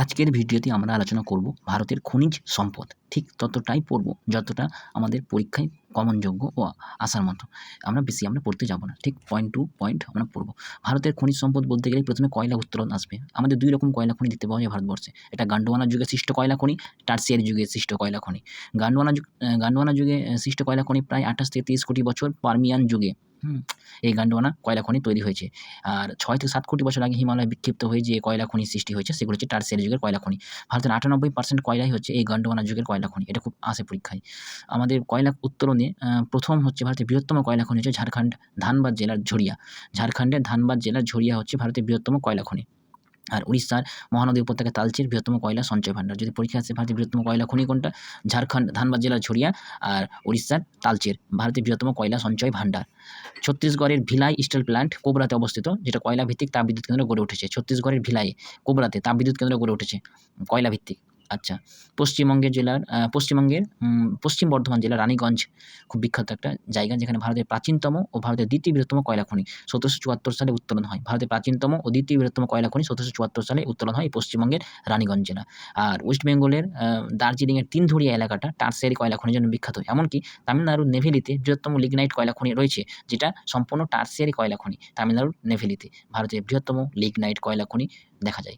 আজকের ভিডিওতে আমরা আলোচনা করব ভারতের খনিজ সম্পদ। ঠিক ততটাই পড়ব যতটা আমাদের পরীক্ষায় কমনযোগ্য ও আসার মতো। আমরা পড়তে যাব না। ঠিক পয়েন্ট টু পয়েন্ট আমরা পড়ব। ভারতের খনিজ সম্পদ বলতে গেলে প্রথমে কয়লা উত্তোলন আসবে। আমাদের ২ রকম কয়লা খনি দেখতে পাওয়া যায় ভারতবর্ষে। এটা গান্ডোয়ানা যুগে সৃষ্ট কয়লা খনি, টারসিয়ারি যুগে সৃষ্ট কয়লা খনি। গান্ডোয়ানা যুগে সৃষ্ট কয়লা খনি প্রায় ২৮ থেকে ৩০ কোটি বছর পার্মিয়ান যুগে এই গান্ডোয়ানা কয়লা খনি তৈরি হয়েছে। আর ৬ থেকে ৭ কোটি বছর আগে হিমালয়ে বিক্ষিপ্ত হয়ে যে কয়লা খনি সৃষ্টি হয়েছে সেগুলো হচ্ছে টারসিয়ারি যুগের কয়লা খনি। ভারতের ৯৮% কয়লাই হচ্ছে এই গন্ডোয়ানা যুগের কয়লা খনি। এটা খুব আসে পরীক্ষায়। আমাদের কয়লা উত্তোলনে প্রথম হচ্ছে ভারতের বৃহত্তম কয়লা খনি হচ্ছে ঝাড়খণ্ড ধানবাদ জেলার ঝরিয়া। ঝাড়খণ্ডের ধানবাদ জেলার ঝরিয়া হচ্ছে ভারতের বৃহত্তম কয়লা খনি। আর উড়িষ্যার মহানদী উপত্যকা তালচের বৃহত্তম কয়লা সঞ্চয় ভান্ডার। যদি পরীক্ষায় আসে ভারতের বৃহত্তম কয়লা খনি কোনটা? ঝাড়খণ্ড ধানবাদ জেলার ঝরিয়া আর উড়িষ্যার তালচের ভারতের বৃহত্তম কয়লা সঞ্চয় ভান্ডার। ছত্তিশগড়ের ভিলাই স্টিল প্ল্যান্ট কোবরাতে অবস্থিত, যেটা কয়লা ভিত্তিক তাপবিদ্যুৎ কেন্দ্র গড়ে উঠেছে। ছত্তিশগড়ের ভিলাই কোবরাতে তাপবিদ্যুৎ কেন্দ্র গড়ে উঠেছে কয়লা ভিত্তিক। আচ্ছা, পশ্চিমবঙ্গের পশ্চিম বর্ধমান জেলার রানীগঞ্জ খুব বিখ্যাত একটা জায়গা, যেখানে ভারতের প্রাচীনতম ও ভারতের দ্বিতীয় বৃহত্তম কয়লা খনি ১৭৭৪ সালে উত্তোলন হয়। ভারতের প্রাচীনতম ও দ্বিতীয় বৃহত্তম কয়লা খনি ১৭৭৪ সালে উত্তোলন হয় এই পশ্চিমবঙ্গের রানীগঞ্জ জেলা। আর ওয়েস্ট বেঙ্গলের দার্জিলিংয়ের তিনধরিয়া এলাকাটা টারসিয়ারি কয়লা খনির জন্য বিখ্যাত। এমনকি তামিলনাড়ুর নেভেলিতে বৃহত্তম লিগনাইট কয়লা খনি রয়েছে, যেটা সম্পূর্ণ টারসিয়ারি কয়লা খনি। তামিলনাড়ুর নেভেলিতে ভারতের বৃহত্তম লিগনাইট কয়লা খনি দেখা যায়।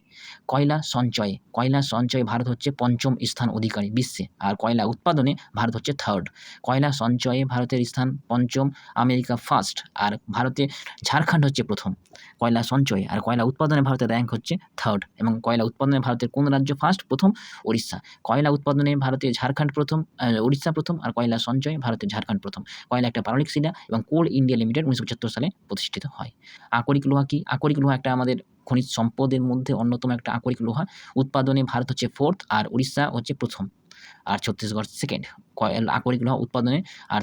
কয়লা সঞ্চয়ে ভারত হচ্ছে ৫ম স্থান অধিকারী বিশ্বে। আর কয়লা উৎপাদনে ভারত হচ্ছে 3rd। কয়লা সঞ্চয়ে ভারতের স্থান ৫ম, আমেরিকা 1st। আর ভারতে ঝাড়খণ্ড হচ্ছে ১ম কয়লা সঞ্চয়ে। আর কয়লা উৎপাদনে ভারতের র্যাঙ্ক হচ্ছে 3rd। এবং কয়লা উৎপাদনে ভারতের কোন রাজ্য 1st? প্রথম উড়িষ্যা। কয়লা উৎপাদনে ভারতের ঝাড়খণ্ড প্রথম, উড়িষ্যা প্রথম। আর কয়লা সঞ্চয়ে ভারতের ঝাড়খণ্ড প্রথম। কয়লা একটা পারমাণবিক শিলা এবং কোল ইন্ডিয়া লিমিটেড ১৯৭৫ সালে প্রতিষ্ঠিত হয়। আকরিক লোহা কি? আকরিক লোহা একটা আমাদের খনিজ সম্পদের মধ্যে অন্যতম একটা আকরিক লোহা। উৎপাদনে ভারত হচ্ছে 4th আর উড়িষ্যা হচ্ছে প্রথম আর ছত্তিশগড় 2nd। আকরিক লোহা উৎপাদনে আর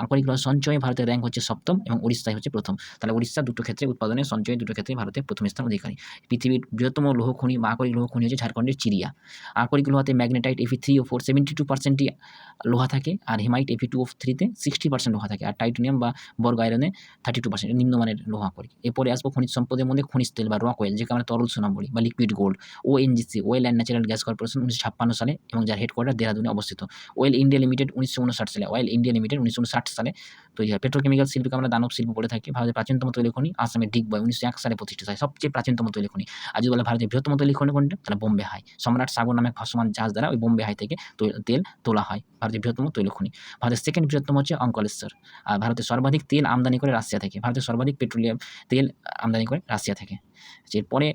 আকরিক লোহা সঞ্চয়ে ভারতের র্যাঙ্ক হচ্ছে 7ম এবং উড়িষ্যায় হচ্ছে প্রথম। তাহলে উড়িষ্যা দুটো ক্ষেত্রে উৎপাদনে, সঞ্চয়ে দুটো ক্ষেত্রে ভারতের প্রথম স্থান অধিকারী। পৃথিবীর বৃহত্তম লৌহ খনি বা আকরিক লৌহ খনি হচ্ছে ঝাড়খণ্ডের চিরিয়া। আকরিক লোহাতে ম্যাগনেটাইট Fe3O4 72%ই লোহা থাকে, আর হেমাইট Fe2O3 60% লোহা থাকে, আর টাইটানিয়াম বা বর্গ আয়রনে 32%। নিম্নমানের লোহা আকরিক। এরপরে আসবো খনিজ সম্পদের মধ্যে খনিজ তেল বা রক অয়েল, যেকে আমরা তরল সোনা বলি বা liquid gold. ONGC, oil and natural gas corporation ১৯৫৬ সালে, এবং যার হেডকোয়ার্টার দেহরাদুনে অবস্থিত। অয়েল ইন্ডিয়া লিমিটেড ১৯৫৯ সালে, তৈরি হয়। পেট্রোকেমিক্যাল শিল্পকে আমরা দানব শিল্প বলে থাকি। ভারতের প্রাচীনতম তৈল খনি আসামের ডিগবয় ১৯০১ সালে প্রতিষ্ঠিত হয়, সবচেয়ে প্রাচীনতম তৈল খনি। আর যদি বলে ভারতের বৃহত্তম তৈল খনি কোনটা? তাহলে বোম্বে হাই। সম্রাট সাগর নামে ভাসমান জাহাজ দ্বারা ওই বোম্বে হাই থেকে তেল তোলা হয়। ভারতের বৃহত্তম তৈল খনি। ভারতের 2nd বৃহত্তম হচ্ছে অঙ্কলেশ্বর। আর ভারতের সর্বাধিক তেল আমদানি করে রাশিয়া থেকে। ভারতের সর্বাধিক পেট্রোলিয়াম তেল আমদানি করে রাশিয়া থেকে। এরপরে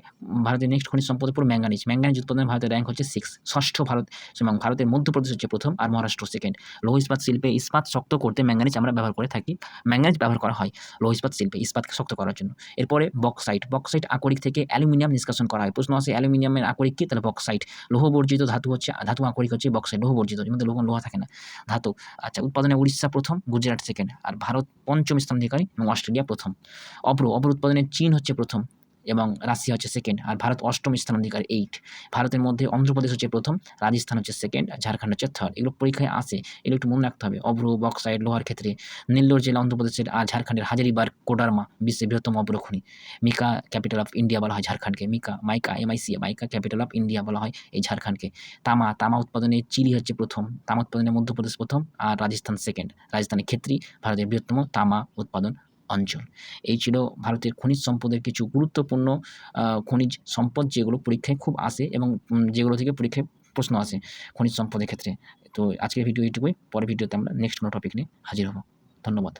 ভারতের নেক্সট খনিজ সম্পদের উপর ম্যাঙ্গানিজ উৎপাদনে ভারতের র্যাঙ্ক হচ্ছে 6ষ্ঠ ভারত, এবং ভারতের মধ্যপ্রদেশ হচ্ছে প্রথম আর মহারাষ্ট্র 2nd। লৌহ ইস্পাত শিল্পে ইস্পাত শক্ত করতে ম্যাঙ্গানিজ আমরা ব্যবহার করে থাকি। ম্যাঙ্গানিজ ব্যবহার করা হয় লৌহ ইস্পাত শিল্পে ইস্পাতকে শক্ত করার জন্য। এরপরে বক্সাইট আকরিক থেকে অ্যালুমিনিয়াম নিষ্কাশন করা হয়। প্রশ্ন আসে অ্যালুমিনিয়ামের আকরিক কি? তাহলে বক্সাইট। লৌহ বর্জিত ধাতু আকরিক হচ্ছে বক্সাইট। লৌহ বর্জিত, এর মধ্যে লোহা থাকে না, ধাতু। আচ্ছা, উৎপাদনে উড়িষ্যা প্রথম, গুজরাট 2nd, আর ভারত 5ম স্থান অধিকারী এবং অস্ট্রেলিয়া প্রথম। অভ্র উৎপাদনে চীন হচ্ছে প্রথম এবং রাশিয়া হচ্ছে 2nd, আর ভারত 8ম স্থান অধিকারী 8। ভারতের মধ্যে অন্ধ্রপ্রদেশ হচ্ছে প্রথম, রাজস্থান হচ্ছে 2nd, আর ঝাড়খণ্ড হচ্ছে 3rd। এগুলো পরীক্ষায় আসে, এগুলো একটু মনে রাখতে হবে। অভ্র, বক্সাইট, লোহার ক্ষেত্রে নেল্লোর জেলা অন্ধ্রপ্রদেশের, আর ঝাড়খণ্ডের হাজারিবাগ কোডারমা বিশ্বের বৃহত্তম অভ্র খনি। মিকা ক্যাপিটাল অফ ইন্ডিয়া বলা হয় ঝাড়খণ্ডকে। মাইকা ক্যাপিটাল অফ ইন্ডিয়া বলা হয় এই ঝাড়খণ্ডকে। তামা উৎপাদনে চিলি হচ্ছে প্রথম, তামা উৎপাদনে মধ্যপ্রদেশ প্রথম, আর রাজস্থান 2nd। রাজস্থানের ক্ষেত্রেই ভারতের বৃহত্তম তামা উৎপাদন অঞ্চল। এই ছিল ভারতের খনিজ সম্পদের কিছু গুরুত্বপূর্ণ খনিজ সম্পদ, যেগুলো পরীক্ষায় খুব আসে এবং যেগুলো থেকে পরীক্ষায় প্রশ্ন আসে খনিজ সম্পদের ক্ষেত্রে। তো আজকের ভিডিও এইটুকুই। পরের ভিডিওতে আমরা নেক্সট কোনো টপিক নিয়ে হাজির হব। ধন্যবাদ।